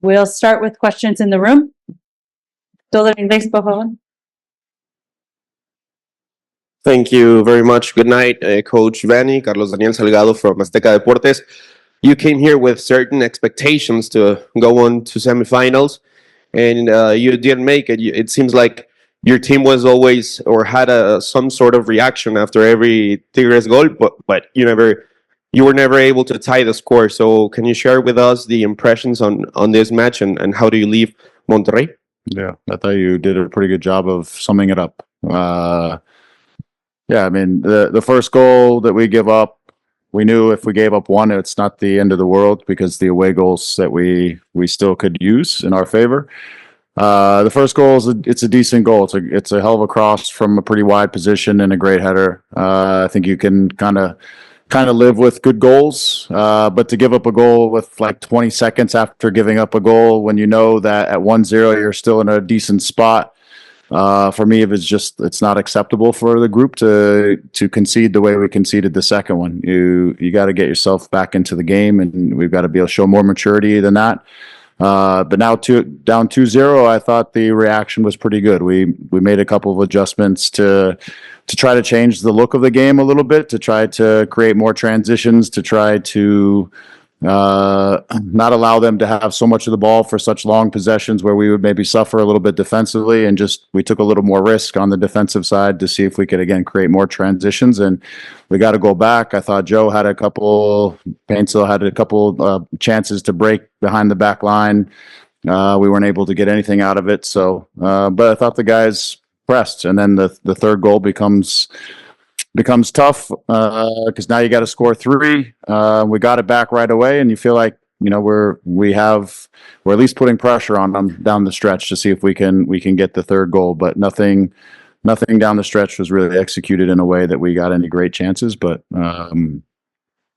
We'll start with questions in the room. Todo en inglés, por favor. Thank you very much. Good night, Coach Vanney, Carlos Daniel Salgado from Azteca Deportes. You came here with certain expectations to go on to semifinals, and you didn't make it. It seems like your team was always or had some sort of reaction after every Tigres goal, but you were never able to tie the score. So can you share with us the impressions on this match and how do you leave Monterrey? Yeah, I thought you did a pretty good job of summing it up. Yeah, I mean, the first goal that we give up, we knew if we gave up one, it's not the end of the world because the away goals that we still could use in our favor. The first goal it's a decent goal. It's a hell of a cross from a pretty wide position and a great header. I think you can kind of live with good goals, but to give up a goal with like 20 seconds after giving up a goal when you know that at 1-0 you're still in a decent spot. For me, it's not acceptable for the group to concede the way we conceded the second one. You got to get yourself back into the game, and we've got to be able to show more maturity than that. But now down 2-0, I thought the reaction was pretty good. We made a couple of adjustments to try to change the look of the game a little bit, to try to create more transitions, to try to not allow them to have so much of the ball for such long possessions where we would maybe suffer a little bit defensively, and we took a little more risk on the defensive side to see if we could again create more transitions. And we got to go back. I thought Joe had a couple, Painsil had a couple chances to break behind the back line. We weren't able to get anything out of it. So, but I thought the guys pressed, and then the third goal becomes tough because now you got to score 3. We got it back right away, and you feel like we're at least putting pressure on them down the stretch to see if we can get the third goal. But nothing down the stretch was really executed in a way that we got any great chances. But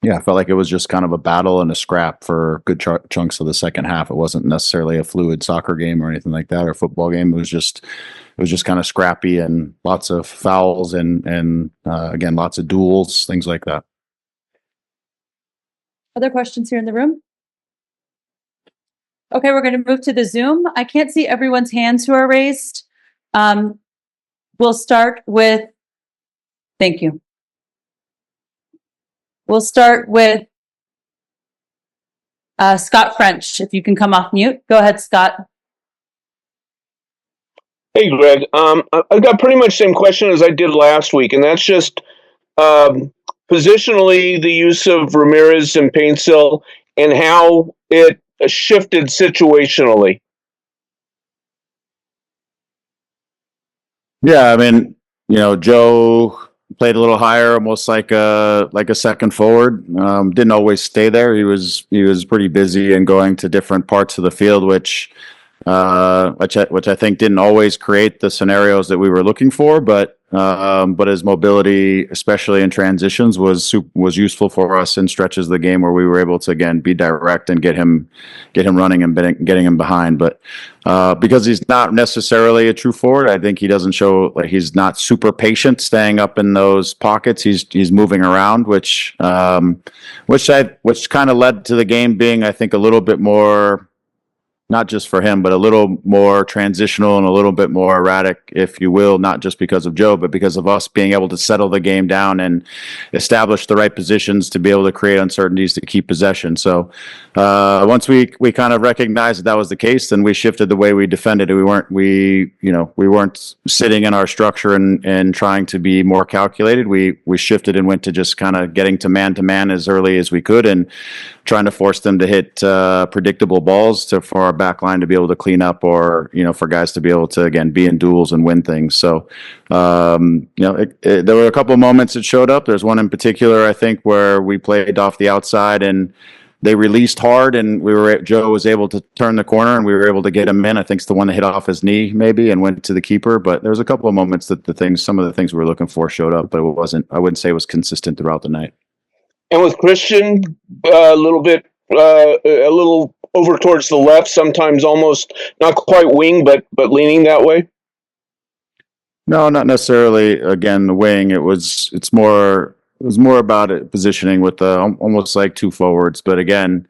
yeah, I felt like it was just kind of a battle and a scrap for good chunks of the second half. It wasn't necessarily a fluid soccer game or anything like that, or football game. It was just kind of scrappy and lots of fouls and again, lots of duels, things like that. Other questions here in the room? Okay, we're going to move to the Zoom. I can't see everyone's hands who are raised. We'll start with, thank you. We'll start with Scott French, if you can come off mute. Go ahead, Scott. Hey, Greg. I've got pretty much the same question as I did last week, and that's just positionally the use of Ramirez and Painsil and how it shifted situationally. Yeah, I mean, Joe played a little higher, almost like a second forward. Didn't always stay there. He was pretty busy and going to different parts of the field, which I think didn't always create the scenarios that we were looking for, but his mobility, especially in transitions, was useful for us in stretches of the game where we were able to again be direct and get him running and getting him behind. But because he's not necessarily a true forward, I think he doesn't show like he's not super patient staying up in those pockets. He's moving around, which kind of led to the game being, I think, a little bit more, not just for him, but a little more transitional and a little bit more erratic, if you will, not just because of Joe, but because of us being able to settle the game down and establish the right positions to be able to create uncertainties to keep possession. So once we kind of recognized that was the case, then we shifted the way we defended it. We weren't sitting in our structure and trying to be more calculated. We shifted and went to just kind of getting to man as early as we could and trying to force them to hit predictable balls for our back line to be able to clean up, or for guys to be able to again be in duels and win things. So there were a couple of moments that showed up. There's one in particular, I think, where we played off the outside and they released hard, and Joe was able to turn the corner and we were able to get him in. I think it's the one that hit off his knee maybe and went to the keeper. But there was a couple of moments that some of the things we were looking for showed up, but I wouldn't say it was consistent throughout the night. And with Christian, a little over towards the left, sometimes almost not quite wing, but leaning that way. No, not necessarily. Again, the wing. It was more about it positioning with almost like two forwards. But again,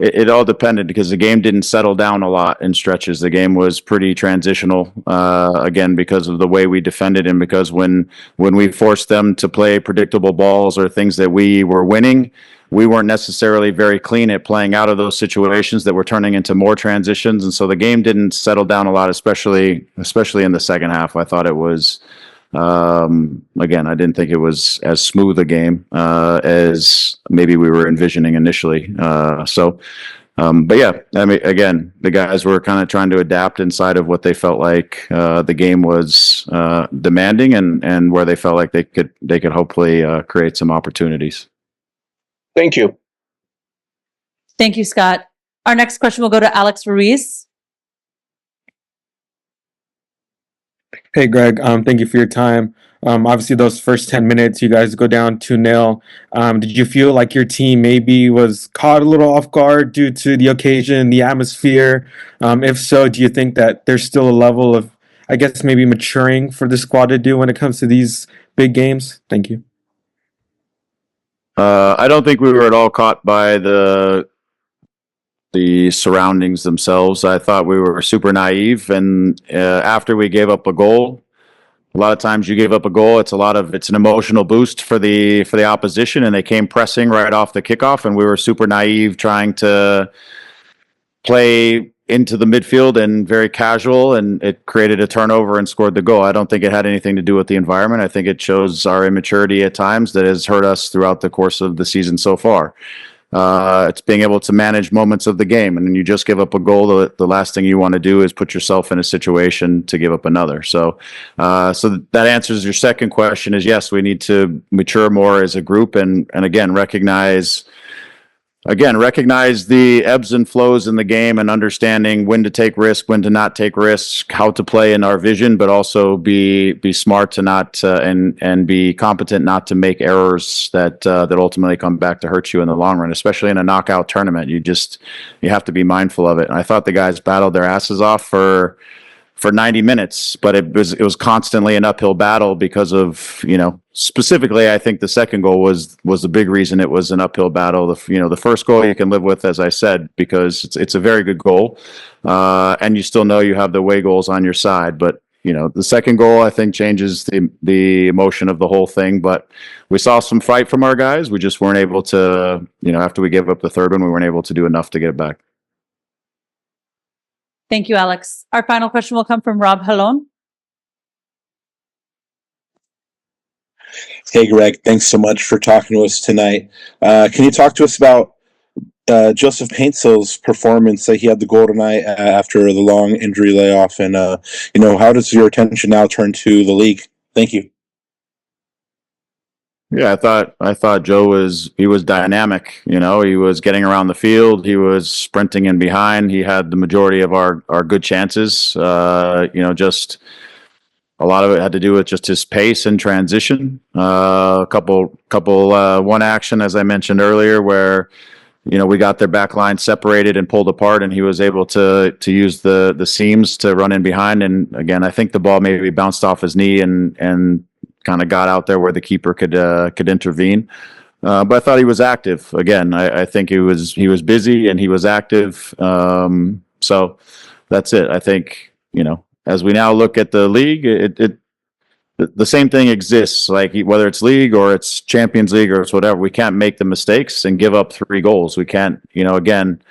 it all depended because the game didn't settle down a lot in stretches. The game was pretty transitional, again, because of the way we defended and because when we forced them to play predictable balls or things that we were winning, we weren't necessarily very clean at playing out of those situations that were turning into more transitions. And so the game didn't settle down a lot, especially in the second half. I thought it was, again, I didn't think it was as smooth a game as maybe we were envisioning initially. But yeah, I mean, again, the guys were kind of trying to adapt inside of what they felt like the game was demanding, and where they felt like they could hopefully create some opportunities. Thank you. Thank you, Scott. Our next question will go to Alex Ruiz. Hey, Greg. Thank you for your time. Obviously, those first 10 minutes, you guys go down 2-0. Did you feel like your team maybe was caught a little off guard due to the occasion, the atmosphere? If so, do you think that there's still a level of, I guess, maybe maturing for the squad to do when it comes to these big games? Thank you. I don't think we were at all caught by the surroundings themselves. I thought we were super naive, and after we gave up a goal, a lot of times you give up a goal, it's an emotional boost for the opposition, and they came pressing right off the kickoff, and we were super naive trying to play into the midfield and very casual, and it created a turnover and scored the goal. I don't think it had anything to do with the environment. I think it shows our immaturity at times that has hurt us throughout the course of the season so far. It's being able to manage moments of the game, and then you just give up a goal. The last thing you want to do is put yourself in a situation to give up another. So that answers your second question. Is yes, we need to mature more as a group, and again recognize the ebbs and flows in the game, and understanding when to take risk, when to not take risks, how to play in our vision, but also be smart to not and be competent not to make errors that ultimately come back to hurt you in the long run, especially in a knockout tournament. You have to be mindful of it. And I thought the guys battled their asses off for 90 minutes, but it was constantly an uphill battle because of, specifically, I think the second goal was the big reason it was an uphill battle. The first goal you can live with, as I said, because it's a very good goal, and you still know you have the away goals on your side. But the second goal, I think, changes the emotion of the whole thing. But we saw some fight from our guys. We just weren't able to, after we gave up the third one, we weren't able to do enough to get it back. Thank you, Alex. Our final question will come from Rob Halon. Hey, Greg, thanks so much for talking to us tonight. Can you talk to us about Joseph Paintsil's performance? He had the goal tonight after the long injury layoff, and how does your attention now turn to the league? Thank you. Yeah, I thought Joe was dynamic. He was getting around the field. He was sprinting in behind. He had the majority of our good chances. Just a lot of it had to do with just his pace and transition. A couple one action, as I mentioned earlier, where we got their back line separated and pulled apart, and he was able to use the seams to run in behind. And again, I think the ball maybe bounced off his knee and kind of got out there where the keeper could intervene. But I thought he was active. Again, I think he was busy and he was active. So that's it. I think, as we now look at the league, the same thing exists. Like whether it's league or it's Champions League or it's whatever, we can't make the mistakes and give up 3 goals. We can't, again,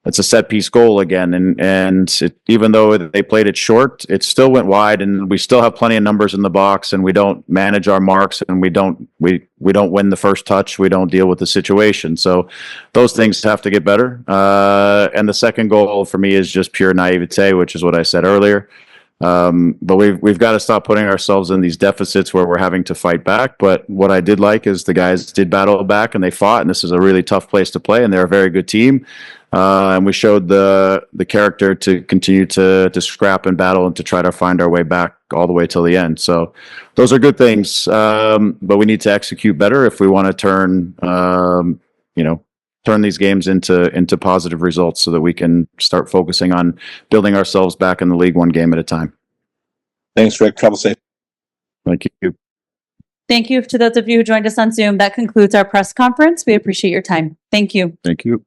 it's a set piece goal again, and even though they played it short, it still went wide, and we still have plenty of numbers in the box, and we don't manage our marks, and we don't win the first touch, we don't deal with the situation. So those things have to get better. And the second goal for me is just pure naivete, which is what I said earlier. But we've got to stop putting ourselves in these deficits where we're having to fight back. But what I did like is the guys did battle back and they fought, and this is a really tough place to play, and they're a very good team. And we showed the character to continue to scrap and battle and to try to find our way back all the way till the end. So those are good things. But we need to execute better if we want to turn these games into positive results so that we can start focusing on building ourselves back in the league one game at a time. Thanks, Rick. Travel safe. Thank you. Thank you to those of you who joined us on Zoom. That concludes our press conference. We appreciate your time. Thank you. Thank you.